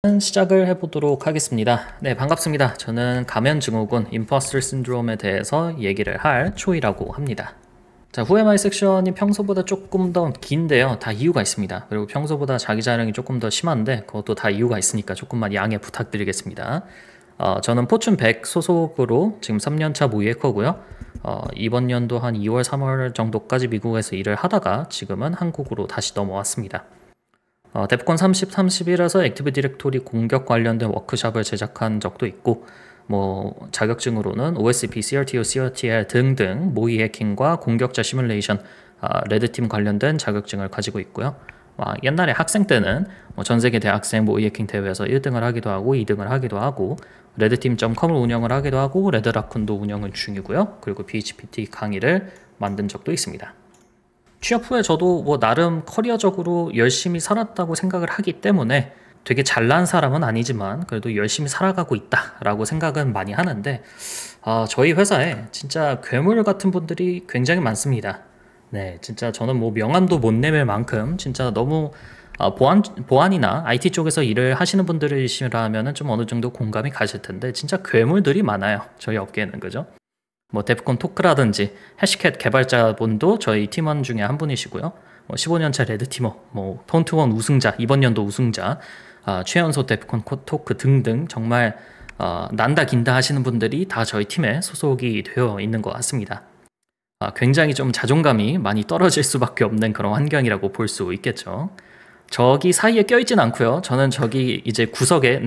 시작을 해보도록 하겠습니다. 네, 반갑습니다. 저는 가면증후군 임포스터 신드롬에 대해서 얘기를 할 초이라고 합니다. 자, Who am I 섹션이 평소보다 조금 더 긴데요. 다 이유가 있습니다. 그리고 평소보다 자기 자랑이 조금 더 심한데 그것도 다 이유가 있으니까 조금만 양해 부탁드리겠습니다. 저는 포춘 100 소속으로 지금 3년차 모의 해커고요. 이번 연도 한 2월, 3월 정도까지 미국에서 일을 하다가 지금은 한국으로 다시 넘어왔습니다. 데프콘 30, 31에서 액티브 디렉토리 공격 관련된 워크숍을 제작한 적도 있고 자격증으로는 OSP, CRTO, CRTL 등등 모의 해킹과 공격자 시뮬레이션, 레드팀 관련된 자격증을 가지고 있고요. 옛날에 학생 때는 전세계 대학생 모의 해킹 대회에서 1등을 하기도 하고 2등을 하기도 하고 레드팀.com을 운영을 하기도 하고 레드라쿤도 운영을 중이고요. 그리고 PHPT 강의를 만든 적도 있습니다. 취업 후에 저도 나름 커리어적으로 열심히 살았다고 생각을 하기 때문에 되게 잘난 사람은 아니지만 그래도 열심히 살아가고 있다라고 생각은 많이 하는데 저희 회사에 진짜 괴물 같은 분들이 굉장히 많습니다. 네, 진짜 저는 명함도 못 내밀 만큼 진짜 너무 보안이나 IT 쪽에서 일을 하시는 분들이시라면 좀 어느 정도 공감이 가실 텐데 진짜 괴물들이 많아요. 저희 업계에는, 그죠? 데프콘 토크라든지 해시캣 개발자분도 저희 팀원 중에 한 분이시고요. 15년차 레드티머, 톤트원 우승자, 이번 연도 우승자, 최연소 데프콘 토크 등등 정말 난다 긴다 하시는 분들이 다 저희 팀에 소속이 되어 있는 것 같습니다. 굉장히 좀 자존감이 많이 떨어질 수밖에 없는 그런 환경이라고 볼 수 있겠죠. 저기 사이에 껴있진 않고요. 저는 저기 이제 구석에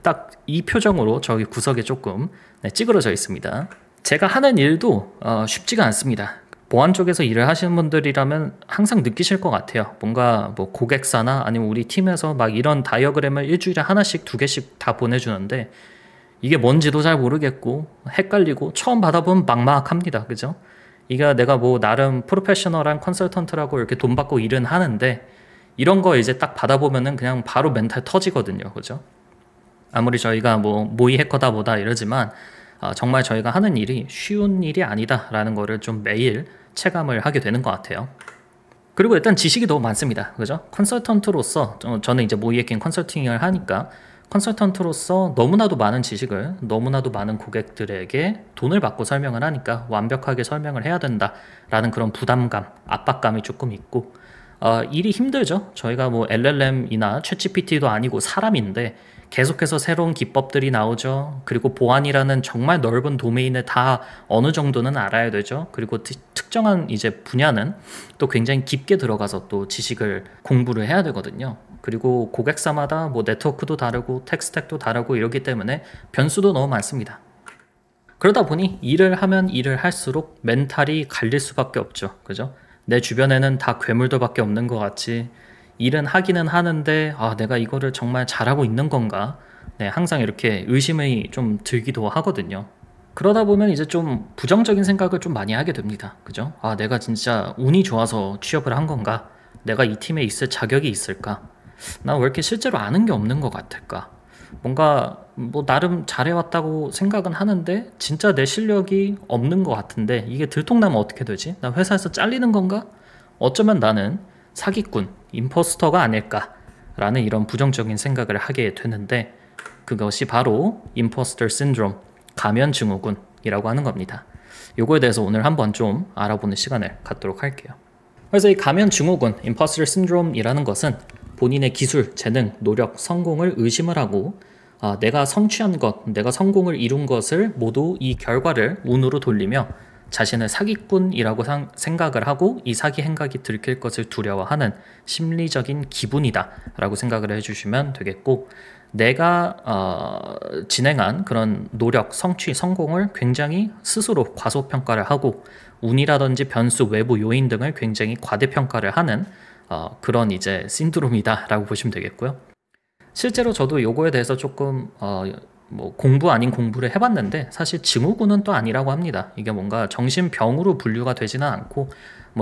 딱 이 표정으로 저기 구석에 조금 찌그러져 있습니다. 제가 하는 일도 쉽지가 않습니다. 보안 쪽에서 일을 하시는 분들이라면 항상 느끼실 것 같아요. 뭔가 고객사나 아니면 우리 팀에서 막 이런 다이어그램을 일주일에 하나씩, 두 개씩 다 보내주는데 이게 뭔지도 잘 모르겠고 헷갈리고 처음 받아보면 막막합니다. 그죠? 이게 내가 나름 프로페셔널한 컨설턴트라고 이렇게 돈 받고 일은 하는데 이런 거 이제 딱 받아보면은 그냥 바로 멘탈 터지거든요. 그죠? 아무리 저희가 모의 해커다 뭐다 이러지만 정말 저희가 하는 일이 쉬운 일이 아니다라는 거를 좀 매일 체감을 하게 되는 것 같아요. 그리고 일단 지식이 너무 많습니다. 그죠? 컨설턴트로서 저는 이제 모의 해킹 컨설팅을 하니까 컨설턴트로서 너무나도 많은 지식을 너무나도 많은 고객들에게 돈을 받고 설명을 하니까 완벽하게 설명을 해야 된다라는 그런 부담감, 압박감이 조금 있고 일이 힘들죠. 저희가 LLM이나 챗GPT도 아니고 사람인데 계속해서 새로운 기법들이 나오죠. 그리고 보안이라는 정말 넓은 도메인을 다 어느 정도는 알아야 되죠. 그리고 특정한 이제 분야는 또 굉장히 깊게 들어가서 또 지식을 공부를 해야 되거든요. 그리고 고객사마다 네트워크도 다르고 텍스택도 다르고 이러기 때문에 변수도 너무 많습니다. 그러다 보니 일을 하면 일을 할수록 멘탈이 갈릴 수밖에 없죠. 그죠? 내 주변에는 다 괴물들밖에 없는 것 같지. 일은 하기는 하는데 내가 이거를 정말 잘하고 있는 건가? 항상 이렇게 의심이 좀 들기도 하거든요. 그러다 보면 이제 좀 부정적인 생각을 좀 많이 하게 됩니다. 그죠? 내가 진짜 운이 좋아서 취업을 한 건가? 내가 이 팀에 있을 자격이 있을까? 나 왜 이렇게 실제로 아는 게 없는 것 같을까? 뭔가 나름 잘해왔다고 생각은 하는데 진짜 내 실력이 없는 것 같은데 이게 들통나면 어떻게 되지? 나 회사에서 잘리는 건가? 어쩌면 나는 사기꾼, 임포스터가 아닐까라는 이런 부정적인 생각을 하게 되는데 그것이 바로 임포스터 신드롬, 가면증후군이라고 하는 겁니다. 요거에 대해서 오늘 한번 좀 알아보는 시간을 갖도록 할게요. 그래서 이 가면증후군, 임포스터 신드롬이라는 것은 본인의 기술, 재능, 노력, 성공을 의심을 하고 내가 성취한 것, 내가 성공을 이룬 것을 모두 이 결과를 운으로 돌리며 자신을 사기꾼이라고 생각을 하고 이 사기 행각이 들킬 것을 두려워하는 심리적인 기분이다 라고 생각을 해주시면 되겠고 내가 진행한 그런 노력, 성취, 성공을 굉장히 스스로 과소평가를 하고 운이라든지 변수, 외부 요인 등을 굉장히 과대평가를 하는 그런 이제 신드롬이다 라고 보시면 되겠고요. 실제로 저도 요거에 대해서 조금 공부 아닌 공부를 해봤는데 사실 증후군은 또 아니라고 합니다. 이게 뭔가 정신병으로 분류가 되지는 않고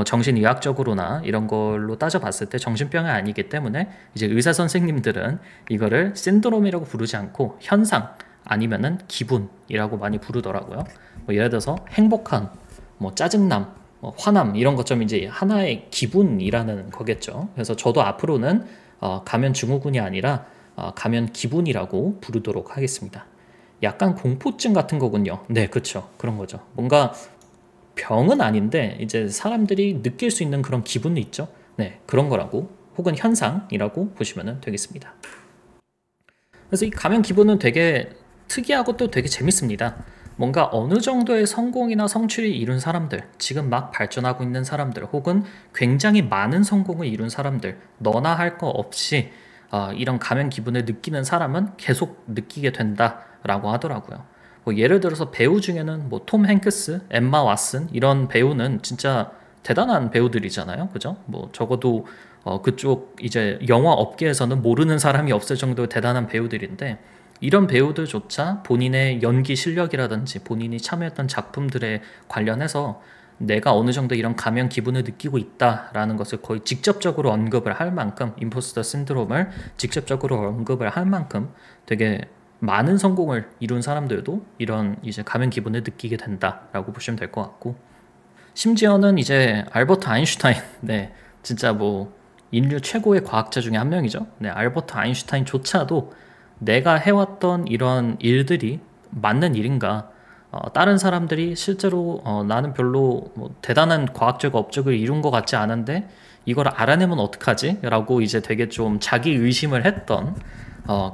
정신의학적으로나 이런 걸로 따져봤을 때 정신병이 아니기 때문에 이제 의사 선생님들은 이거를 신드롬이라고 부르지 않고 현상 아니면은 기분이라고 많이 부르더라고요. 예를 들어서 행복함, 짜증남, 화남 이런 것처럼 이제 하나의 기분이라는 거겠죠. 그래서 저도 앞으로는 가면 증후군이 아니라 가면 기분이라고 부르도록 하겠습니다. 약간 공포증 같은 거군요. 네, 그쵸. 그런 거죠. 뭔가 병은 아닌데 이제 사람들이 느낄 수 있는 그런 기분이 있죠. 네, 그런 거라고 혹은 현상이라고 보시면 되겠습니다. 그래서 이 가면 기분은 되게 특이하고 또 되게 재밌습니다. 뭔가 어느 정도의 성공이나 성취를 이룬 사람들, 지금 막 발전하고 있는 사람들, 혹은 굉장히 많은 성공을 이룬 사람들, 너나 할 거 없이 이런 가면 기분을 느끼는 사람은 계속 느끼게 된다라고 하더라고요. 뭐 예를 들어서 배우 중에는 뭐 톰 행크스, 엠마 왓슨 이런 배우는 진짜 대단한 배우들이잖아요, 그죠? 뭐 적어도 그쪽 이제 영화 업계에서는 모르는 사람이 없을 정도의 대단한 배우들인데 이런 배우들조차 본인의 연기 실력이라든지 본인이 참여했던 작품들에 관련해서 내가 어느 정도 이런 가면 기분을 느끼고 있다라는 것을 거의 직접적으로 언급을 할 만큼 임포스터 신드롬을 직접적으로 언급을 할 만큼 되게 많은 성공을 이룬 사람들도 이런 이제 가면 기분을 느끼게 된다라고 보시면 될 것 같고 심지어는 이제 알버트 아인슈타인 네 진짜 뭐 인류 최고의 과학자 중에 한 명이죠. 네 알버트 아인슈타인조차도 내가 해왔던 이런 일들이 맞는 일인가 다른 사람들이 실제로 나는 별로 뭐 대단한 과학적 업적을 이룬 것 같지 않은데 이걸 알아내면 어떡하지? 라고 이제 되게 좀 자기 의심을 했던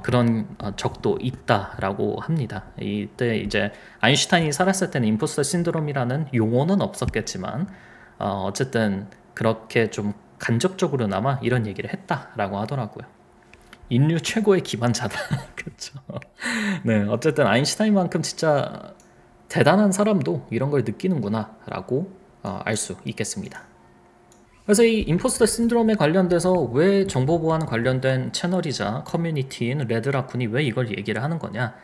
그런 적도 있다라고 합니다. 이때 이제 아인슈타인이 살았을 때는 임포스터 신드롬이라는 용어는 없었겠지만 어쨌든 그렇게 좀 간접적으로나마 이런 얘기를 했다라고 하더라고요. 인류 최고의 기반자다. 그렇죠. 네, 어쨌든 아인슈타인만큼 진짜 대단한 사람도 이런 걸 느끼는구나라고 알 수 있겠습니다. 그래서 이 임포스터 신드롬에 관련돼서 왜 정보 보안 관련된 채널이자 커뮤니티인 레드라쿤이 왜 이걸 얘기를 하는 거냐?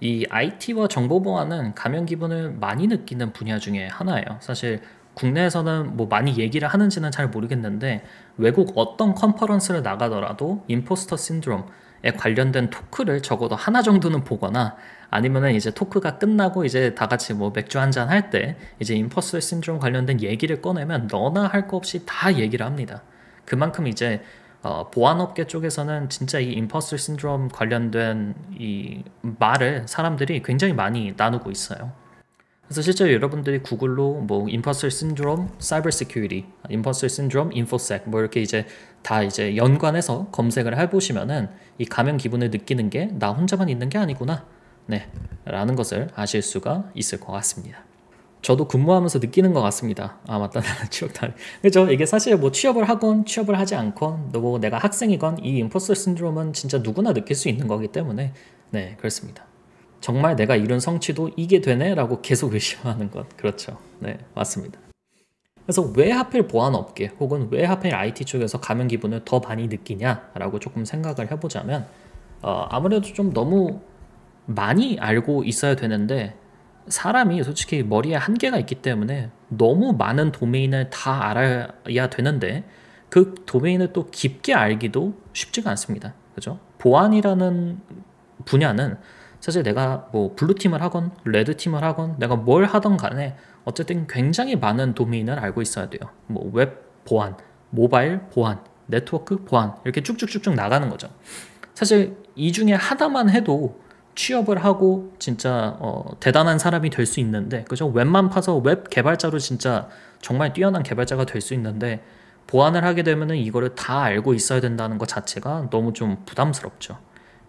이 IT와 정보 보안은 가면 기분을 많이 느끼는 분야 중에 하나예요. 사실 국내에서는 뭐 많이 얘기를 하는지는 잘 모르겠는데 외국 어떤 컨퍼런스를 나가더라도 임포스터 신드롬에 관련된 토크를 적어도 하나 정도는 보거나 아니면은 이제 토크가 끝나고 이제 다 같이 뭐 맥주 한잔 할 때 이제 임포스터 신드롬 관련된 얘기를 꺼내면 너나 할 거 없이 다 얘기를 합니다. 그만큼 이제 보안업계 쪽에서는 진짜 이 임포스터 신드롬 관련된 이 말을 사람들이 굉장히 많이 나누고 있어요. 그래서 실제로 여러분들이 구글로 뭐 임포스터 신드롬 사이버 시큐리티, 임포스터 신드롬 인포색 뭐 이렇게 이제 다 이제 연관해서 검색을 해보시면은 이 가면 기분을 느끼는 게 나 혼자만 있는 게 아니구나, 네, 라는 것을 아실 수가 있을 것 같습니다. 저도 근무하면서 느끼는 것 같습니다. 아 맞다, 나는 취업다. 그죠? 이게 사실 뭐 취업을 하건 취업을 하지 않건 뭐 내가 학생이건 이 임포스터 신드롬은 진짜 누구나 느낄 수 있는 거기 때문에 네 그렇습니다. 정말 내가 이룬 성취도 이게 되네? 라고 계속 의심하는 것. 그렇죠. 네, 맞습니다. 그래서 왜 하필 보안업계 혹은 왜 하필 IT 쪽에서 가면 기분을 더 많이 느끼냐라고 조금 생각을 해보자면 아무래도 좀 너무 많이 알고 있어야 되는데 사람이 솔직히 머리에 한계가 있기 때문에 너무 많은 도메인을 다 알아야 되는데 그 도메인을 또 깊게 알기도 쉽지가 않습니다. 그죠? 보안이라는 분야는 사실 내가 뭐 블루팀을 하건 레드팀을 하건 내가 뭘 하던 간에 어쨌든 굉장히 많은 도메인을 알고 있어야 돼요. 뭐 웹 보안, 모바일 보안, 네트워크 보안 이렇게 쭉쭉쭉쭉 나가는 거죠. 사실 이 중에 하나만 해도 취업을 하고 진짜 대단한 사람이 될 수 있는데 그죠? 웹만 파서 웹 개발자로 진짜 정말 뛰어난 개발자가 될 수 있는데 보안을 하게 되면은 이거를 다 알고 있어야 된다는 것 자체가 너무 좀 부담스럽죠.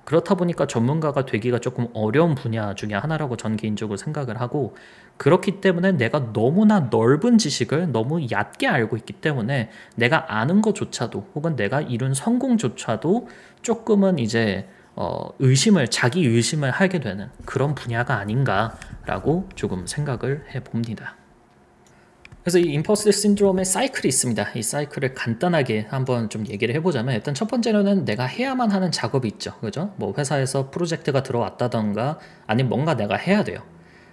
그렇다 보니까 전문가가 되기가 조금 어려운 분야 중에 하나라고 전 개인적으로 생각을 하고 그렇기 때문에 내가 너무나 넓은 지식을 너무 얕게 알고 있기 때문에 내가 아는 것조차도 혹은 내가 이룬 성공조차도 조금은 이제 자기 의심을 하게 되는 그런 분야가 아닌가라고 조금 생각을 해봅니다. 그래서 이 임포스터 신드롬의 사이클이 있습니다. 이 사이클을 간단하게 한번 좀 얘기를 해보자면 일단 첫 번째로는 내가 해야만 하는 작업이 있죠. 그죠? 뭐 회사에서 프로젝트가 들어왔다던가 아니면 뭔가 내가 해야 돼요.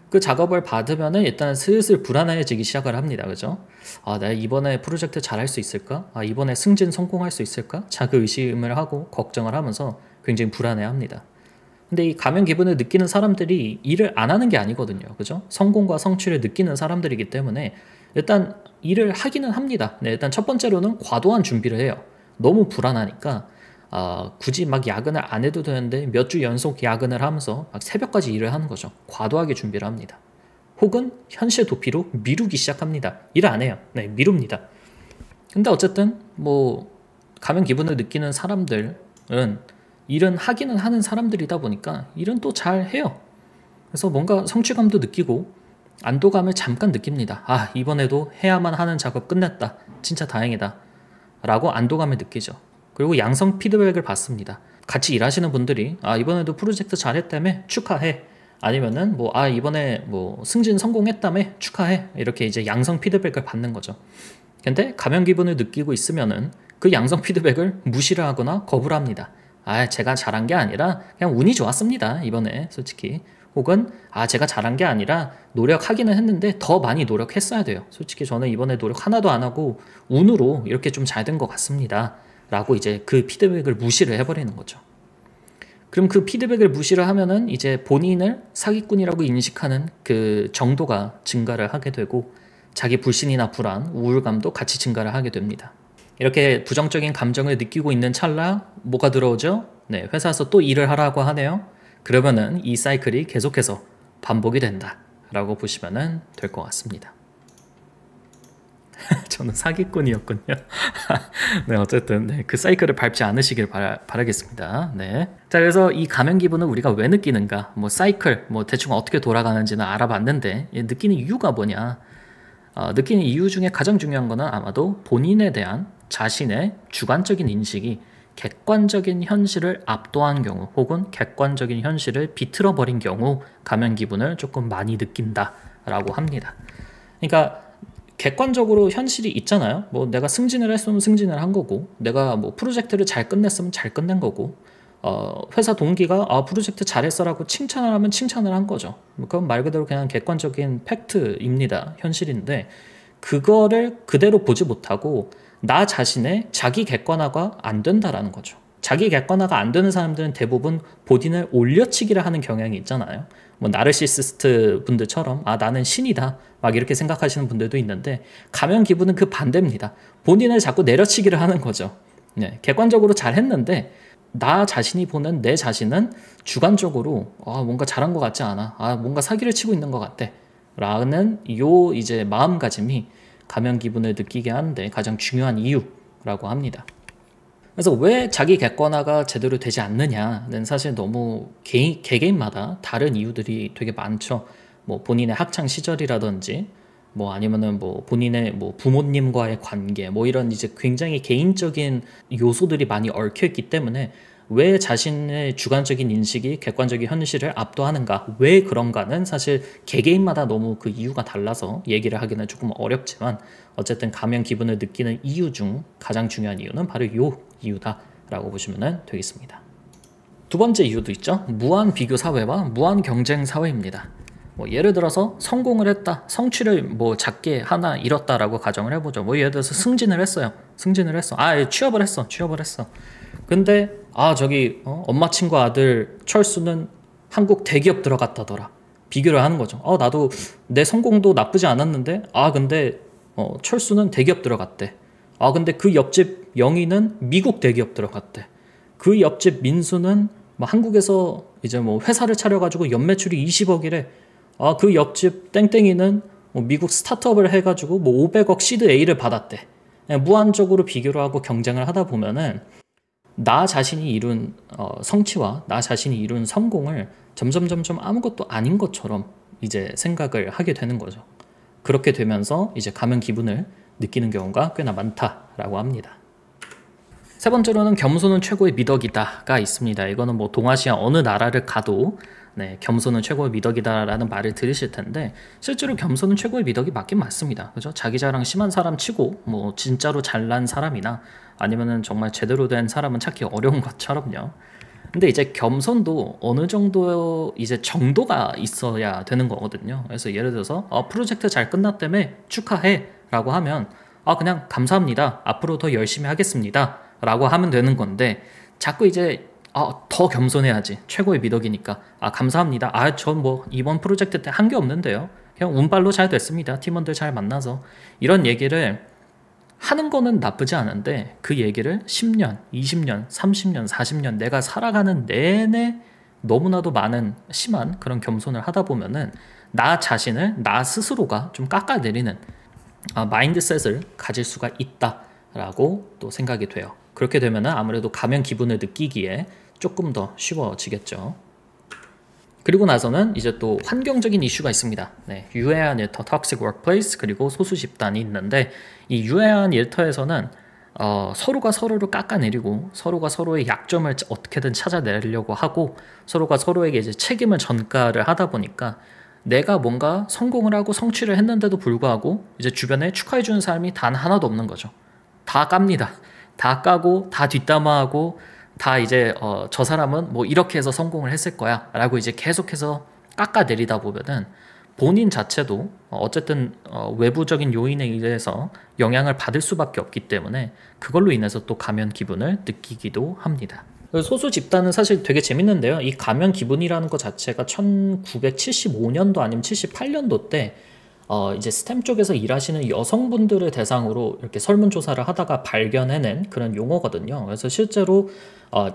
그 작업을 받으면은 일단 슬슬 불안해지기 시작을 합니다. 그죠? 아, 내가 이번에 프로젝트 잘할 수 있을까? 아, 이번에 승진 성공할 수 있을까? 자기 의심을 하고 걱정을 하면서 굉장히 불안해합니다. 근데 이 가면 기분을 느끼는 사람들이 일을 안 하는 게 아니거든요. 그죠? 성공과 성취를 느끼는 사람들이기 때문에 일단 일을 하기는 합니다. 네, 일단 첫 번째로는 과도한 준비를 해요. 너무 불안하니까 굳이 막 야근을 안 해도 되는데 몇 주 연속 야근을 하면서 막 새벽까지 일을 하는 거죠. 과도하게 준비를 합니다. 혹은 현실 도피로 미루기 시작합니다. 일 안 해요. 네, 미룹니다. 근데 어쨌든 뭐 가면 기분을 느끼는 사람들은 일은 하기는 하는 사람들이다 보니까 일은 또 잘 해요. 그래서 뭔가 성취감도 느끼고 안도감을 잠깐 느낍니다. 아, 이번에도 해야만 하는 작업 끝냈다. 진짜 다행이다. 라고 안도감을 느끼죠. 그리고 양성 피드백을 받습니다. 같이 일하시는 분들이 이번에도 프로젝트 잘했다며 축하해. 아니면은 이번에 승진 성공했다며 축하해. 이렇게 이제 양성 피드백을 받는 거죠. 근데 가면 기분을 느끼고 있으면은 그 양성 피드백을 무시를 하거나 거부를 합니다. 제가 잘한 게 아니라 그냥 운이 좋았습니다. 이번에 솔직히. 혹은 제가 잘한 게 아니라 노력하기는 했는데 더 많이 노력했어야 돼요. 솔직히 저는 이번에 노력 하나도 안 하고 운으로 이렇게 좀 잘 된 것 같습니다. 라고 이제 그 피드백을 무시를 해버리는 거죠. 그럼 그 피드백을 무시를 하면은 이제 본인을 사기꾼이라고 인식하는 그 정도가 증가를 하게 되고 자기 불신이나 불안, 우울감도 같이 증가를 하게 됩니다. 이렇게 부정적인 감정을 느끼고 있는 찰나 뭐가 들어오죠? 네, 회사에서 또 일을 하라고 하네요. 그러면은 이 사이클이 계속해서 반복이 된다 라고 보시면 될 것 같습니다. 저는 사기꾼이었군요. 네, 어쨌든 그 사이클을 밟지 않으시길 바라겠습니다. 네. 자, 그래서 이 가면 기분을 우리가 왜 느끼는가? 사이클, 대충 어떻게 돌아가는지는 알아봤는데 느끼는 이유가 뭐냐? 느끼는 이유 중에 가장 중요한 거는 아마도 본인에 대한 자신의 주관적인 인식이 객관적인 현실을 압도한 경우 혹은 객관적인 현실을 비틀어버린 경우 가면 기분을 조금 많이 느낀다라고 합니다. 그러니까 객관적으로 현실이 있잖아요. 내가 승진을 했으면 승진을 한 거고 내가 프로젝트를 잘 끝냈으면 잘 끝낸 거고 회사 동기가 프로젝트 잘했어라고 칭찬을 하면 칭찬을 한 거죠. 그건 말 그대로 그냥 객관적인 팩트입니다. 현실인데 그거를 그대로 보지 못하고 나 자신의 자기 객관화가 안 된다라는 거죠. 자기 객관화가 안 되는 사람들은 대부분 본인을 올려치기를 하는 경향이 있잖아요. 나르시시스트 분들처럼 나는 신이다 막 이렇게 생각하시는 분들도 있는데 가면 기분은 그 반대입니다. 본인을 자꾸 내려치기를 하는 거죠. 네, 객관적으로 잘했는데 나 자신이 보는 내 자신은 주관적으로 뭔가 잘한 것 같지 않아. 뭔가 사기를 치고 있는 것 같아. 라는 요 이제 마음가짐이 가면 기분을 느끼게 하는데 가장 중요한 이유라고 합니다. 그래서 왜 자기 객관화가 제대로 되지 않느냐는 사실 너무 개개인마다 다른 이유들이 되게 많죠. 본인의 학창 시절이라든지 아니면은 본인의 부모님과의 관계 이런 이제 굉장히 개인적인 요소들이 많이 얽혀 있기 때문에 왜 자신의 주관적인 인식이 객관적인 현실을 압도하는가, 왜 그런가는 사실 개개인마다 너무 그 이유가 달라서 얘기를 하기는 조금 어렵지만 어쨌든 가면 기분을 느끼는 이유 중 가장 중요한 이유는 바로 요 이유다라고 보시면 되겠습니다. 두 번째 이유도 있죠. 무한 비교 사회와 무한 경쟁 사회입니다. 예를 들어서 성공을 했다, 성취를 작게 하나 이뤘다라고 가정을 해보죠. 예를 들어서 승진을 했어. 취업을 했어. 근데 엄마 친구 아들 철수는 한국 대기업 들어갔다더라. 비교를 하는 거죠. 나도 내 성공도 나쁘지 않았는데 근데 철수는 대기업 들어갔대. 근데 그 옆집 영희는 미국 대기업 들어갔대. 그 옆집 민수는 한국에서 이제 회사를 차려가지고 연매출이 20억이래. 그 옆집 땡땡이는 미국 스타트업을 해가지고 500억 시드 A를 받았대. 무한적으로 비교를 하고 경쟁을 하다 보면은 나 자신이 이룬 성취와 나 자신이 이룬 성공을 점점 아무것도 아닌 것처럼 이제 생각을 하게 되는 거죠. 그렇게 되면서 이제 가면 기분을 느끼는 경우가 꽤나 많다라고 합니다. 세 번째로는 겸손은 최고의 미덕이다가 있습니다. 이거는 동아시아 어느 나라를 가도 겸손은 최고의 미덕이다라는 말을 들으실 텐데 실제로 겸손은 최고의 미덕이 맞긴 맞습니다. 그죠? 자기 자랑 심한 사람 치고 진짜로 잘난 사람이나 아니면은 정말 제대로 된 사람은 찾기 어려운 것처럼요. 근데 이제 겸손도 어느 정도 이제 정도가 있어야 되는 거거든요. 그래서 예를 들어서 프로젝트 잘 끝났다며 축하해 라고 하면 그냥 감사합니다. 앞으로 더 열심히 하겠습니다. 라고 하면 되는 건데 자꾸 이제 더 겸손해야지. 최고의 미덕이니까. 감사합니다. 전 이번 프로젝트 때 한 게 없는데요. 그냥 운빨로 잘 됐습니다. 팀원들 잘 만나서. 이런 얘기를 하는 거는 나쁘지 않은데 그 얘기를 10년, 20년, 30년, 40년 내가 살아가는 내내 너무나도 많은 심한 그런 겸손을 하다 보면은 나 자신을 나 스스로가 좀 깎아내리는 마인드셋을 가질 수가 있다라고 또 생각이 돼요. 그렇게 되면은 아무래도 가면 기분을 느끼기에 조금 더 쉬워지겠죠. 그리고 나서는 이제 또 환경적인 이슈가 있습니다. 네, 유해한 일터, toxic workplace, 그리고 소수 집단이 있는데 이 유해한 일터에서는 서로가 서로를 깎아내리고 서로가 서로의 약점을 어떻게든 찾아내려고 하고 서로가 서로에게 이제 책임을 전가를 하다 보니까 내가 뭔가 성공을 하고 성취를 했는데도 불구하고 이제 주변에 축하해주는 사람이 단 하나도 없는 거죠. 다 깝니다. 다 까고 다 뒷담화하고 다 이제 저 사람은 뭐 이렇게 해서 성공을 했을 거야 라고 이제 계속해서 깎아내리다 보면은 본인 자체도 어쨌든 외부적인 요인에 의해서 영향을 받을 수밖에 없기 때문에 그걸로 인해서 또 가면 기분을 느끼기도 합니다. 소수 집단은 사실 되게 재밌는데요. 이 가면 기분이라는 것 자체가 1975년도 아니면 78년도 때 이제 스템 쪽에서 일하시는 여성분들을 대상으로 이렇게 설문조사를 하다가 발견해낸 그런 용어거든요. 그래서 실제로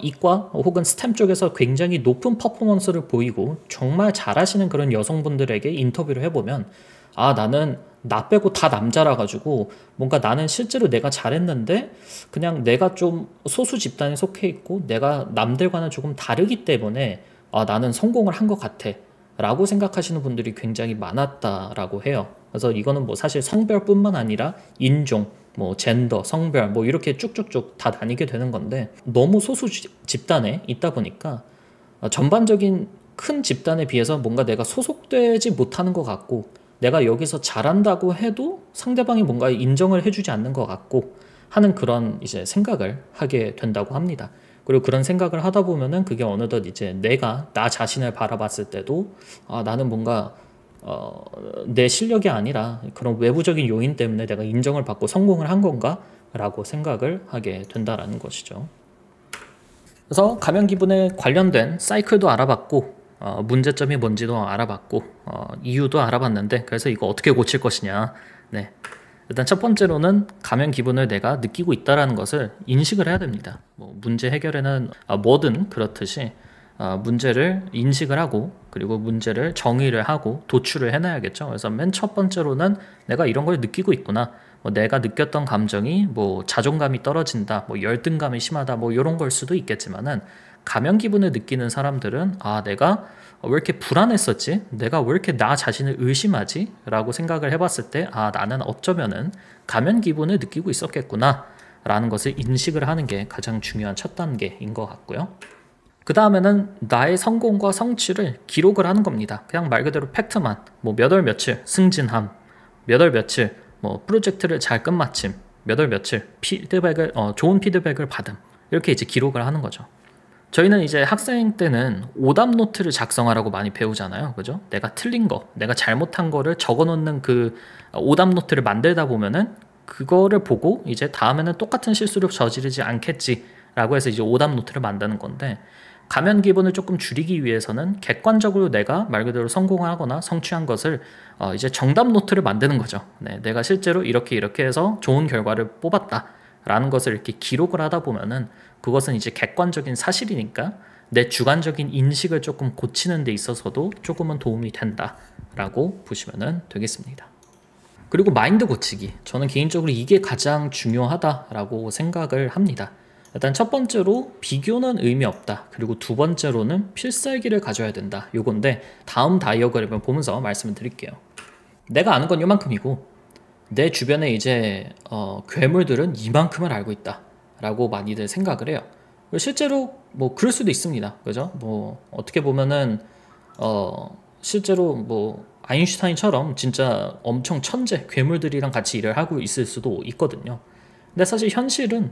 이과 혹은 스템 쪽에서 굉장히 높은 퍼포먼스를 보이고 정말 잘하시는 그런 여성분들에게 인터뷰를 해보면 나는 나 빼고 다 남자라 가지고 뭔가 나는 실제로 내가 잘했는데 그냥 내가 좀 소수 집단에 속해 있고 내가 남들과는 조금 다르기 때문에 나는 성공을 한 것 같아 라고 생각하시는 분들이 굉장히 많았다라고 해요. 그래서 이거는 뭐 사실 성별뿐만 아니라 인종, 뭐 젠더, 성별 뭐 이렇게 쭉쭉쭉 다 나뉘게 되는 건데 너무 소수 집단에 있다 보니까 전반적인 큰 집단에 비해서 뭔가 내가 소속되지 못하는 것 같고 내가 여기서 잘한다고 해도 상대방이 뭔가 인정을 해주지 않는 것 같고 하는 그런 이제 생각을 하게 된다고 합니다. 그리고 그런 생각을 하다 보면은 그게 어느덧 이제 내가 나 자신을 바라봤을 때도 나는 뭔가 내 실력이 아니라 그런 외부적인 요인 때문에 내가 인정을 받고 성공을 한 건가? 라고 생각을 하게 된다라는 것이죠. 그래서 가면 기분에 관련된 사이클도 알아봤고 문제점이 뭔지도 알아봤고 이유도 알아봤는데 그래서 이거 어떻게 고칠 것이냐. 네. 일단 첫 번째로는 가면 기분을 내가 느끼고 있다는 것을 인식을 해야 됩니다. 뭐 문제 해결에는 뭐든 그렇듯이 문제를 인식을 하고 그리고 문제를 정의를 하고 도출을 해놔야겠죠. 그래서 맨 첫 번째로는 내가 이런 걸 느끼고 있구나. 뭐 내가 느꼈던 감정이 뭐 자존감이 떨어진다, 뭐 열등감이 심하다, 뭐 이런 걸 수도 있겠지만은 가면 기분을 느끼는 사람들은 내가 왜 이렇게 불안했었지? 내가 왜 이렇게 나 자신을 의심하지? 라고 생각을 해봤을 때 나는 어쩌면은 가면 기분을 느끼고 있었겠구나 라는 것을 인식을 하는 게 가장 중요한 첫 단계인 것 같고요. 그 다음에는 나의 성공과 성취를 기록을 하는 겁니다. 그냥 말 그대로 팩트만 뭐 몇 월 며칠 승진함, 몇 월 며칠 뭐 프로젝트를 잘 끝마침, 몇 월 며칠 피드백을 좋은 피드백을 받음, 이렇게 이제 기록을 하는 거죠. 저희는 이제 학생 때는 오답 노트를 작성하라고 많이 배우잖아요. 그죠? 내가 틀린 거, 내가 잘못한 거를 적어 놓는 그 오답 노트를 만들다 보면은 그거를 보고 이제 다음에는 똑같은 실수를 저지르지 않겠지라고 해서 이제 오답 노트를 만드는 건데 가면 기분을 조금 줄이기 위해서는 객관적으로 내가 말 그대로 성공하거나 성취한 것을 이제 정답 노트를 만드는 거죠. 네, 내가 실제로 이렇게 해서 좋은 결과를 뽑았다라는 것을 이렇게 기록을 하다 보면은 그것은 이제 객관적인 사실이니까 내 주관적인 인식을 조금 고치는 데 있어서도 조금은 도움이 된다라고 보시면 되겠습니다. 그리고 마인드 고치기. 저는 개인적으로 이게 가장 중요하다라고 생각을 합니다. 일단 첫 번째로 비교는 의미 없다. 그리고 두 번째로는 필살기를 가져야 된다. 요건데 다음 다이어그램을 보면서 말씀을 드릴게요. 내가 아는 건 요만큼이고 내 주변에 이제 괴물들은 이만큼을 알고 있다 라고 많이들 생각을 해요. 실제로 뭐 그럴 수도 있습니다. 그죠? 뭐 어떻게 보면은 실제로 뭐 아인슈타인처럼 진짜 엄청 천재 괴물들이랑 같이 일을 하고 있을 수도 있거든요. 근데 사실 현실은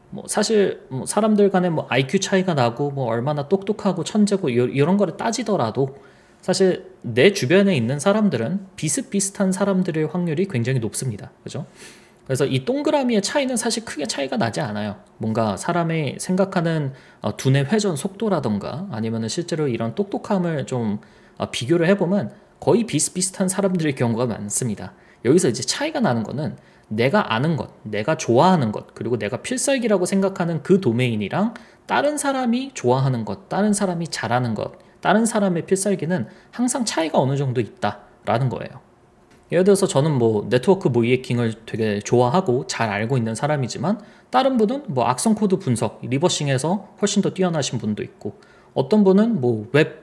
뭐 사실 뭐 사람들 간에 뭐 IQ 차이가 나고 뭐 얼마나 똑똑하고 천재고 이런 거를 따지더라도 사실 내 주변에 있는 사람들은 비슷비슷한 사람들의 확률이 굉장히 높습니다. 그죠? 그래서 이 동그라미의 차이는 사실 크게 차이가 나지 않아요. 뭔가 사람의 생각하는 두뇌 회전 속도라던가 아니면은 실제로 이런 똑똑함을 좀 비교를 해보면 거의 비슷비슷한 사람들의 경우가 많습니다. 여기서 이제 차이가 나는 거는 내가 아는 것, 내가 좋아하는 것, 그리고 내가 필살기라고 생각하는 그 도메인이랑 다른 사람이 좋아하는 것, 다른 사람이 잘하는 것, 다른 사람의 필살기는 항상 차이가 어느 정도 있다라는 거예요. 예를 들어서 저는 뭐 네트워크 모이해킹을 되게 좋아하고 잘 알고 있는 사람이지만 다른 분은 뭐 악성 코드 분석, 리버싱에서 훨씬 더 뛰어나신 분도 있고 어떤 분은 뭐 웹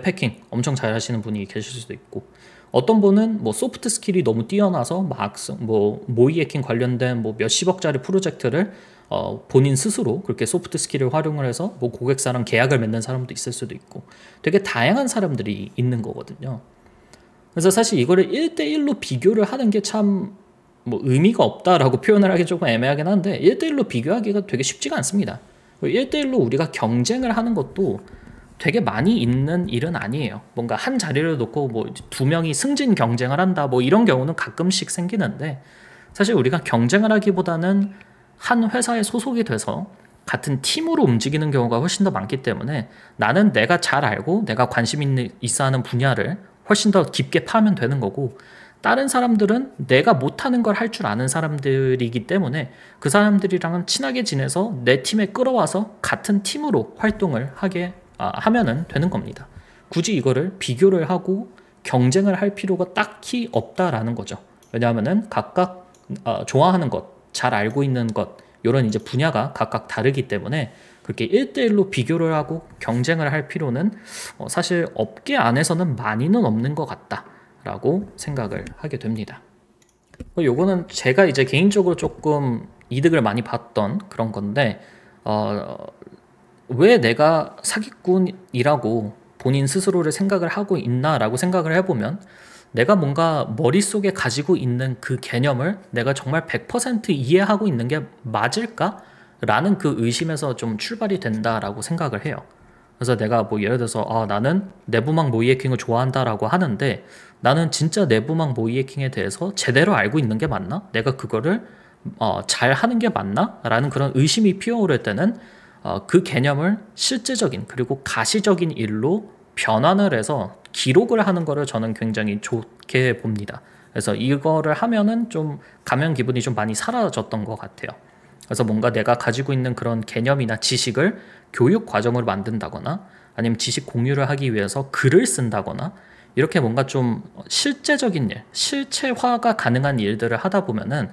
해킹 엄청 잘 하시는 분이 계실 수도 있고 어떤 분은 뭐 소프트 스킬이 너무 뛰어나서 뭐 모의 해킹 관련된 뭐 몇십억짜리 프로젝트를 본인 스스로 그렇게 소프트 스킬을 활용을 해서 뭐 고객사랑 계약을 맺는 사람도 있을 수도 있고 되게 다양한 사람들이 있는 거거든요. 그래서 사실 이거를 1대1로 비교를 하는 게 참 뭐 의미가 없다라고 표현을 하기 조금 애매하긴 한데 1대1로 비교하기가 되게 쉽지가 않습니다. 1대1로 우리가 경쟁을 하는 것도 되게 많이 있는 일은 아니에요. 뭔가 한 자리를 놓고 뭐 두 명이 승진 경쟁을 한다 뭐 이런 경우는 가끔씩 생기는데 사실 우리가 경쟁을 하기보다는 한 회사에 소속이 돼서 같은 팀으로 움직이는 경우가 훨씬 더 많기 때문에 나는 내가 잘 알고 내가 관심 있어 하는 분야를 훨씬 더 깊게 파면 되는 거고 다른 사람들은 내가 못하는 걸 할 줄 아는 사람들이기 때문에 그 사람들이랑은 친하게 지내서 내 팀에 끌어와서 같은 팀으로 활동을 하면은 되는 겁니다. 굳이 이거를 비교를 하고 경쟁을 할 필요가 딱히 없다라는 거죠. 왜냐하면은 각각 좋아하는 것, 잘 알고 있는 것 이런 이제 분야가 각각 다르기 때문에 그렇게 1대1로 비교를 하고 경쟁을 할 필요는 사실 업계 안에서는 많이는 없는 것 같다라고 생각을 하게 됩니다. 요거는 제가 이제 개인적으로 조금 이득을 많이 봤던 그런 건데 왜 내가 사기꾼이라고 본인 스스로를 생각을 하고 있나라고 생각을 해보면 내가 뭔가 머릿속에 가지고 있는 그 개념을 내가 정말 100% 이해하고 있는 게 맞을까? 라는 그 의심에서 좀 출발이 된다라고 생각을 해요. 그래서 내가 뭐 예를 들어서 나는 내부망 모이해킹을 좋아한다라고 하는데 나는 진짜 내부망 모이해킹에 대해서 제대로 알고 있는 게 맞나? 내가 그거를 잘 하는 게 맞나? 라는 그런 의심이 피어오를 때는 그 개념을 실제적인 그리고 가시적인 일로 변환을 해서 기록을 하는 거를 저는 굉장히 좋게 봅니다. 그래서 이거를 하면은 좀 가면 기분이 좀 많이 사라졌던 것 같아요. 그래서 뭔가 내가 가지고 있는 그런 개념이나 지식을 교육 과정으로 만든다거나 아니면 지식 공유를 하기 위해서 글을 쓴다거나 이렇게 뭔가 좀 실제적인 일, 실체화가 가능한 일들을 하다 보면은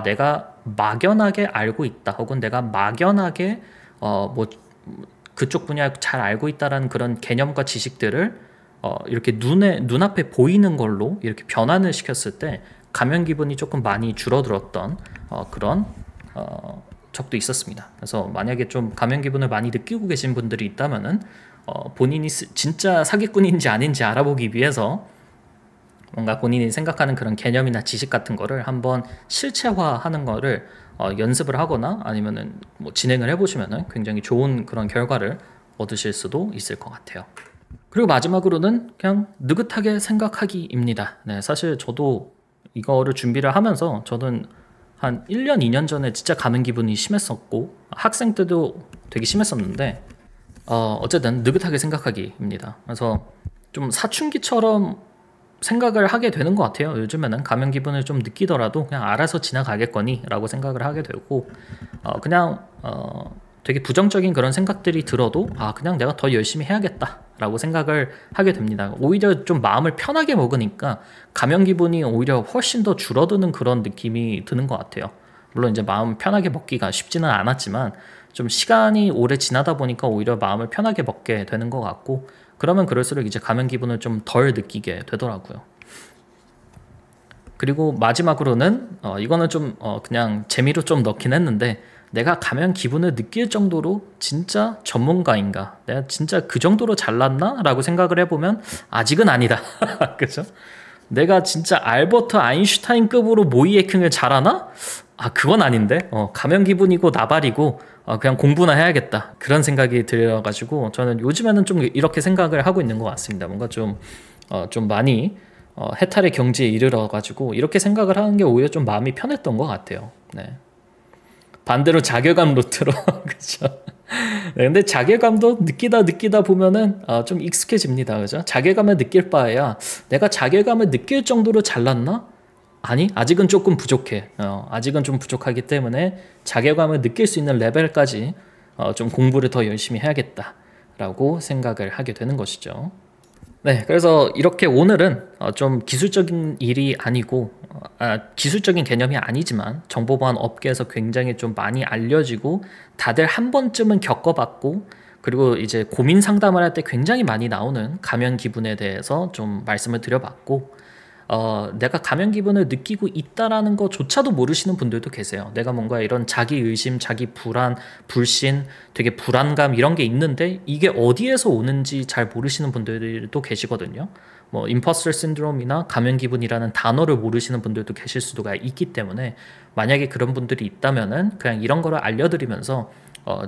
내가 막연하게 알고 있다 혹은 내가 막연하게 뭐 그쪽 분야 잘 알고 있다라는 그런 개념과 지식들을 이렇게 눈앞에 보이는 걸로 이렇게 변환을 시켰을 때 가면 기분이 조금 많이 줄어들었던 그런 적도 있었습니다. 그래서 만약에 좀 가면 기분을 많이 느끼고 계신 분들이 있다면은 본인이 진짜 사기꾼인지 아닌지 알아보기 위해서 뭔가 본인이 생각하는 그런 개념이나 지식 같은 거를 한번 실체화하는 거를 연습을 하거나 아니면은 뭐 진행을 해보시면은 굉장히 좋은 그런 결과를 얻으실 수도 있을 것 같아요. 그리고 마지막으로는 그냥 느긋하게 생각하기입니다. 네, 사실 저도 이거를 준비를 하면서 저는 한 1년, 2년 전에 진짜 가는 기분이 심했었고 학생 때도 되게 심했었는데 어쨌든 느긋하게 생각하기입니다. 그래서 좀 사춘기처럼 생각을 하게 되는 것 같아요. 요즘에는 가면 기분을 좀 느끼더라도 그냥 알아서 지나가겠거니 라고 생각을 하게 되고 그냥 되게 부정적인 그런 생각들이 들어도 그냥 내가 더 열심히 해야겠다 라고 생각을 하게 됩니다. 오히려 좀 마음을 편하게 먹으니까 가면 기분이 오히려 훨씬 더 줄어드는 그런 느낌이 드는 것 같아요. 물론 이제 마음 편하게 먹기가 쉽지는 않았지만 좀 시간이 오래 지나다 보니까 오히려 마음을 편하게 먹게 되는 것 같고 그러면 그럴수록 이제 가면 기분을 좀 덜 느끼게 되더라고요. 그리고 마지막으로는 이거는 좀 그냥 재미로 좀 넣긴 했는데 내가 가면 기분을 느낄 정도로 진짜 전문가인가? 내가 진짜 그 정도로 잘났나? 라고 생각을 해보면 아직은 아니다. 그죠? 내가 진짜 알버트 아인슈타인급으로 모의 해킹을 잘하나? 그건 아닌데. 가면 기분이고 나발이고 그냥 공부나 해야겠다. 그런 생각이 들어가지고 저는 요즘에는 좀 이렇게 생각을 하고 있는 것 같습니다. 뭔가 좀 많이 해탈의 경지에 이르러가지고 이렇게 생각을 하는 게 오히려 좀 마음이 편했던 것 같아요. 네. 반대로 자괴감 루트로 그렇죠. 네, 근데 자괴감도 느끼다 보면은 좀 익숙해집니다. 그죠? 자괴감을 느낄 바에야 내가 자괴감을 느낄 정도로 잘났나? 아니, 아직은 조금 부족해. 아직은 좀 부족하기 때문에 자괴감을 느낄 수 있는 레벨까지 좀 공부를 더 열심히 해야겠다라고 생각을 하게 되는 것이죠. 네, 그래서 이렇게 오늘은 좀 기술적인 일이 아니고 기술적인 개념이 아니지만 정보보안 업계에서 굉장히 좀 많이 알려지고 다들 한 번쯤은 겪어봤고 그리고 이제 고민 상담을 할 때 굉장히 많이 나오는 가면 기분에 대해서 좀 말씀을 드려봤고 내가 가면 기분을 느끼고 있다라는 것조차도 모르시는 분들도 계세요. 내가 뭔가 이런 자기 의심, 자기 불안, 불신, 되게 불안감 이런 게 있는데 이게 어디에서 오는지 잘 모르시는 분들도 계시거든요. 뭐 임포스터 신드롬이나 가면 기분이라는 단어를 모르시는 분들도 계실 수가 있기 때문에 만약에 그런 분들이 있다면은 그냥 이런 거를 알려드리면서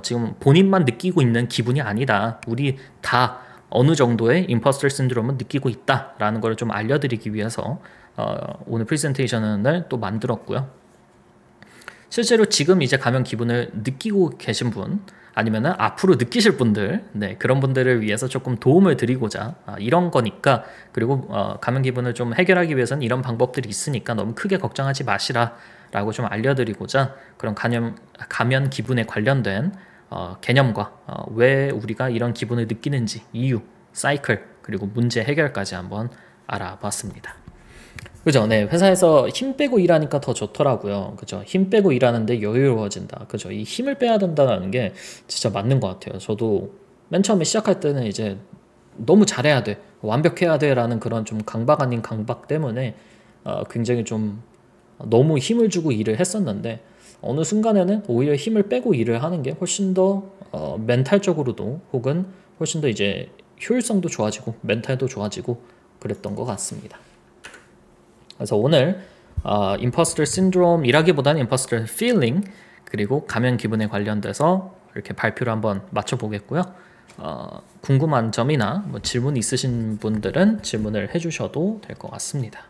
지금 본인만 느끼고 있는 기분이 아니다. 우리 다 어느 정도의 임포스터 신드롬은 느끼고 있다라는 걸 좀 알려드리기 위해서 오늘 프레젠테이션을 또 만들었고요. 실제로 지금 이제 가면 기분을 느끼고 계신 분 아니면은 앞으로 느끼실 분들 그런 분들을 위해서 조금 도움을 드리고자 이런 거니까 그리고 가면 기분을 좀 해결하기 위해서는 이런 방법들이 있으니까 너무 크게 걱정하지 마시라 라고 좀 알려드리고자 그런 가면 기분에 관련된 개념과 왜 우리가 이런 기분을 느끼는지 이유, 사이클 그리고 문제 해결까지 한번 알아봤습니다. 그죠? 네, 회사에서 힘 빼고 일하니까 더 좋더라고요. 그죠? 힘 빼고 일하는데 여유로워진다. 그죠? 이 힘을 빼야 된다는 게 진짜 맞는 것 같아요. 저도 맨 처음에 시작할 때는 이제 너무 잘해야 돼, 완벽해야 돼라는 그런 좀 강박 아닌 강박 때문에 굉장히 좀 너무 힘을 주고 일을 했었는데 어느 순간에는 오히려 힘을 빼고 일을 하는 게 훨씬 더 멘탈적으로도 혹은 훨씬 더 이제 효율성도 좋아지고 멘탈도 좋아지고 그랬던 것 같습니다. 그래서 오늘 임포스터 신드롬이라기보다는 임포스터 필링 그리고 가면 기분에 관련돼서 이렇게 발표를 한번 맞춰보겠고요. 궁금한 점이나 뭐 질문 있으신 분들은 질문을 해주셔도 될 것 같습니다.